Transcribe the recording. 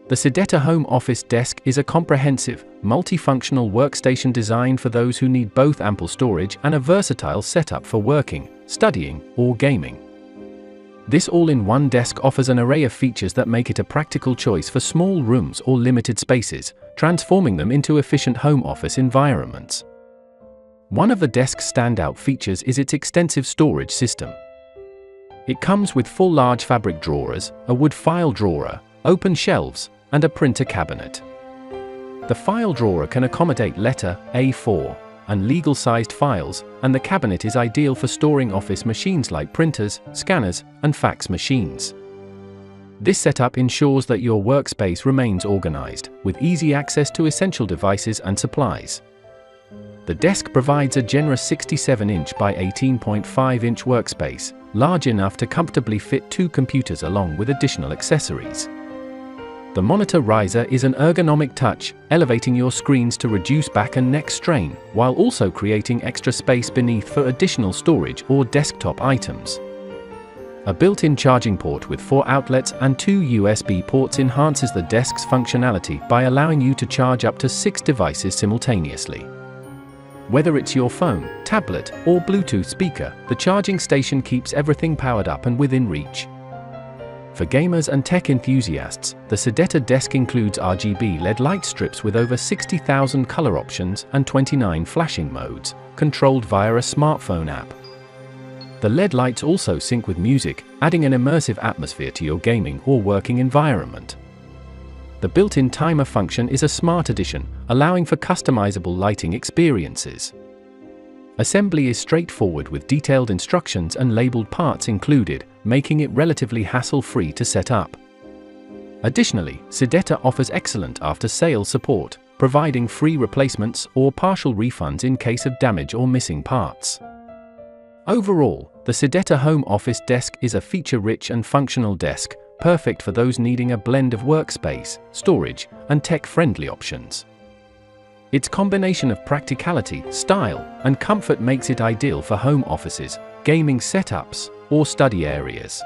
The Sedeta Home Office Desk is a comprehensive, multifunctional workstation designed for those who need both ample storage and a versatile setup for working, studying, or gaming. This all-in-one desk offers an array of features that make it a practical choice for small rooms or limited spaces, transforming them into efficient home office environments. One of the desk's standout features is its extensive storage system. It comes with full large fabric drawers, a wood file drawer, open shelves, and a printer cabinet. The file drawer can accommodate letter, A4, and legal-sized files, and the cabinet is ideal for storing office machines like printers, scanners, and fax machines. This setup ensures that your workspace remains organized, with easy access to essential devices and supplies. The desk provides a generous 67-inch by 18.5-inch workspace, large enough to comfortably fit 2 computers along with additional accessories. The monitor riser is an ergonomic touch, elevating your screens to reduce back and neck strain, while also creating extra space beneath for additional storage or desktop items. A built-in charging port with 4 outlets and 2 USB ports enhances the desk's functionality by allowing you to charge up to 6 devices simultaneously. Whether it's your phone, tablet, or Bluetooth speaker, the charging station keeps everything powered up and within reach. For gamers and tech enthusiasts, the Sedeta desk includes RGB LED light strips with over 60,000 color options and 29 flashing modes, controlled via a smartphone app. The LED lights also sync with music, adding an immersive atmosphere to your gaming or working environment. The built-in timer function is a smart addition, allowing for customizable lighting experiences. Assembly is straightforward with detailed instructions and labeled parts included, making it relatively hassle-free to set up. Additionally, Sedeta offers excellent after-sales support, providing free replacements or partial refunds in case of damage or missing parts. Overall, the Sedeta Home Office Desk is a feature-rich and functional desk, perfect for those needing a blend of workspace, storage, and tech-friendly options. Its combination of practicality, style, and comfort makes it ideal for home offices, gaming setups, or study areas.